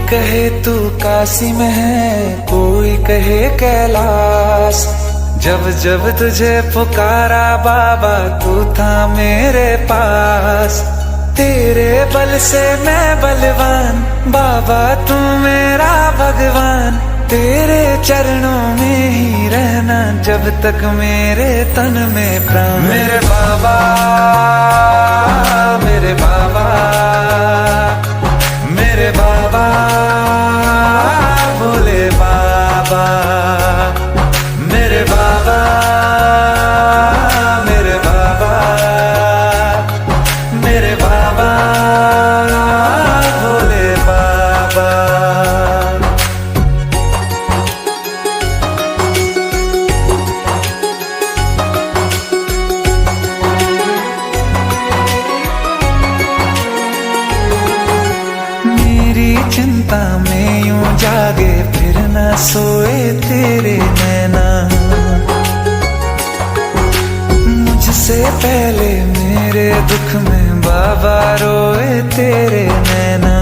कहे तू काशी में है, कोई कहे कैलाश। जब जब तुझे पुकारा बाबा तू था मेरे पास। तेरे बल से मैं बलवान, बाबा तू मेरा भगवान। तेरे चरणों में ही रहना जब तक मेरे तन में प्राण। मेरे बाबा, मेरे बाबा, मेरे बाबा, भोले बाबा। मेरे बाबा, मेरे बाबा, मेरे बाबा, भोले बाबा। चिंता में यूं जागे फिर न सोए तेरे नैना। मुझसे पहले मेरे दुख में बाबा रोए तेरे नैना।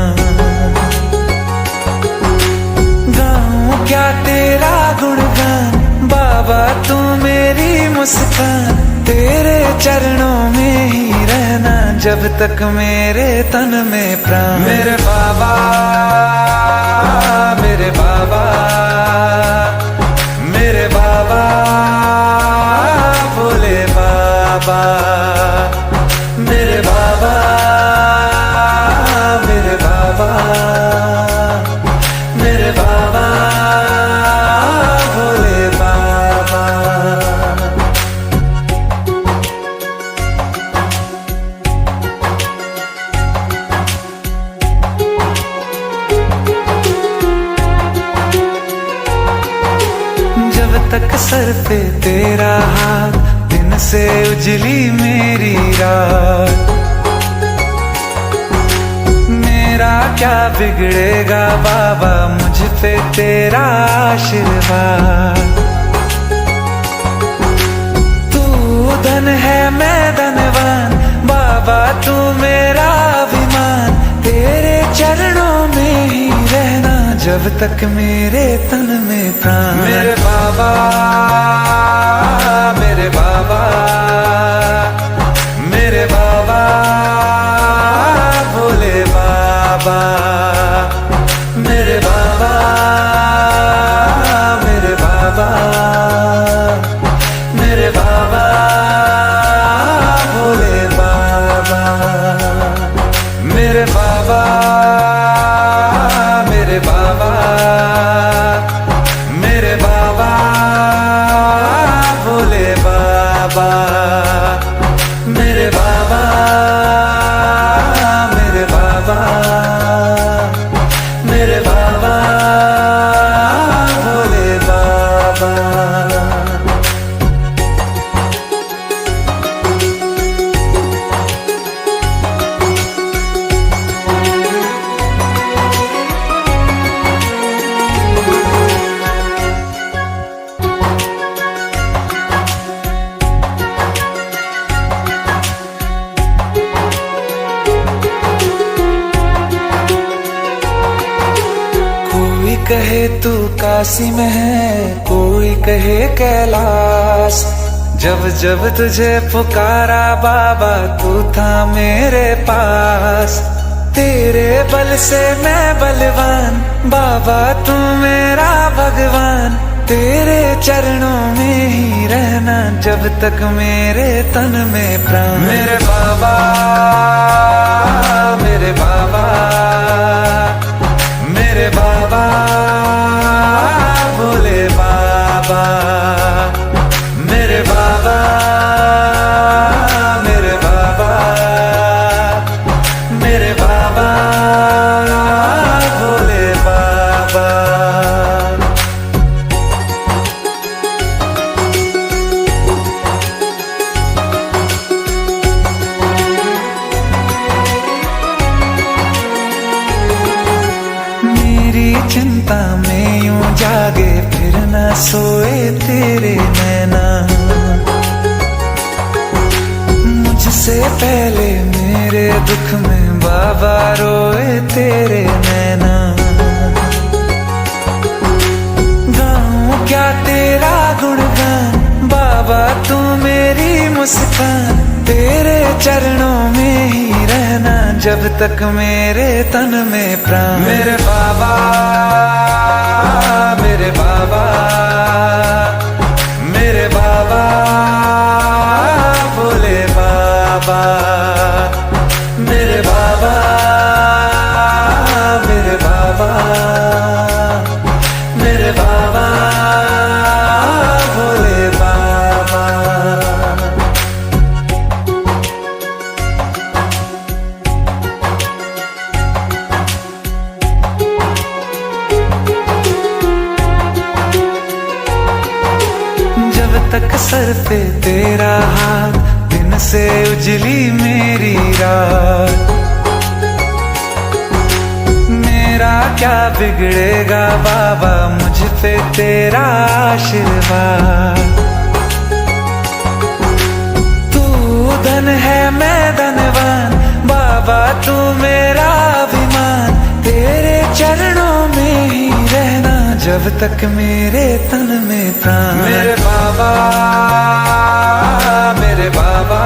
गाऊं क्या तेरा गुणगान, बाबा तू मेरी मुस्कान। तेरे चरणों में ही रहना जब तक मेरे तन में प्राण। मेरे बाबा, मेरे बाबा, मेरे बाबा, भोले बाबा। मेरे बाबा, मेरे बाबा, मेरे बाबा, भोले बाबा। तक सर पे तेरा हाथ, दिन से उजली मेरी रात। मेरा क्या बिगड़ेगा बाबा, मुझ पे तेरा आशीर्वाद। तू धन है मैं धनवान, बाबा तू मेरा अभिमान। तेरे चरणों में ही रहना जब तक मेरे तन में प्राण। मेरे बाबा, मेरे बाबा, मेरे बाबा, भोले बाबा। मेरे बाबा, मेरे बाबा, मेरे बाबा, भोले बाबा। मेरे बाबा, मेरे बाबा, मेरे बाबा, भोले बाबा। मेरे बाबा, मेरे बाबा, मेरे बाबा, भोले बाबा। कहे तू काशी में है, कोई कहे कैलाश। जब जब तुझे पुकारा बाबा तू था मेरे पास। तेरे बल से मैं बलवान, बाबा तू मेरा भगवान। तेरे चरणों में ही रहना जब तक मेरे तन में प्राण। मेरे बाबा, मेरे बाबा, मेरे बाबा, भोले बाबा। मेरे बाबा, मेरे बाबा, मेरे बाबा, भोले बाबा। चिंता में यूं जागे फिर न सोए तेरे नैना। मुझसे पहले मेरे दुख में बाबा रोए तेरे नैना। तेरा गुणगान बाबा, तू मेरी मुस्कान, तेरे चरणों में ही रहना जब तक मेरे तन में प्राण। मेरे बाबा, मेरे बाबा, मेरे बाबा, भोले बाबा, मेरे बाबा, मेरे बाबा, मेरे बाबा, भोले बाबा। जब तक सर पे तेरा हाथ, दिन से उजली मेरी रात, मेरा क्या बिगड़ेगा बाबा, मुझ पे तेरा आशीर्वाद। तू धन है मैं धनवान बाबा, तू मेरा अभिमान, तेरे चरणों में ही रहना जब तक मेरे तन में प्राण। मेरे बाबा, मेरे बाबा,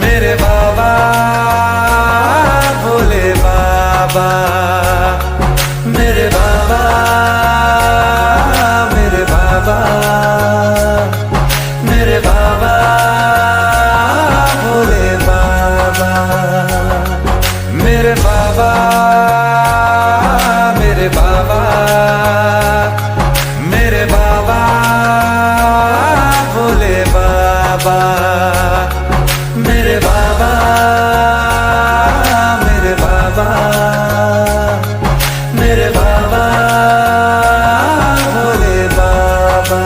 मेरे बाबा, भोले बाबा, मेरे बाबा, मेरे बाबा, मेरे बाबा, भोले बाबा, मेरे बाबा, मेरे बाबा, मेरे बाबा, भोले बाबा, मेरे बाबा, मेरे बाबा, मेरे बाबा, भोले बाबा।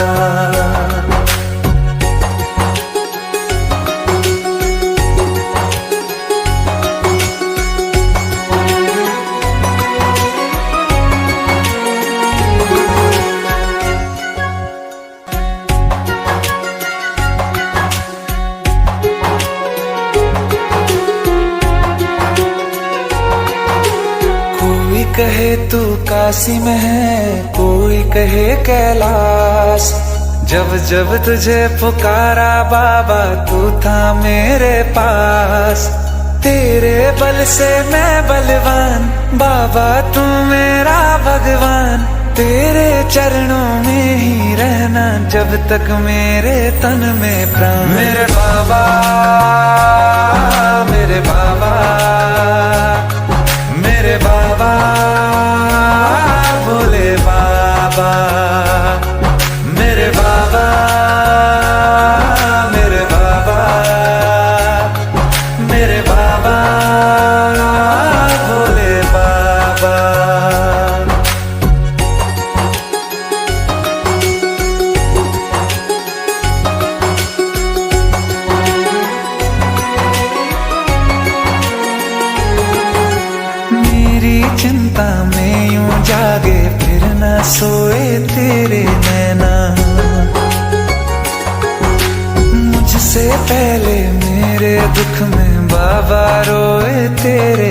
कोई कहे तू काशी में है, कोई कहे कैलाश, जब जब तुझे पुकारा बाबा तू था मेरे पास। तेरे बल से मैं बलवान बाबा, तू मेरा भगवान, तेरे चरणों में ही रहना जब तक मेरे तन में प्राण। मेरे बाबा, मेरे बाबा, मेरे बाबा, भोले बाबा, मेरे बाबा, मेरे बाबा, मेरे बाबा, भोले बाबा। मेरी चिंता में यूं जागे फिर न सोए तेरे नैना, मुझसे पहले मेरे दुख में बाबा रोए तेरे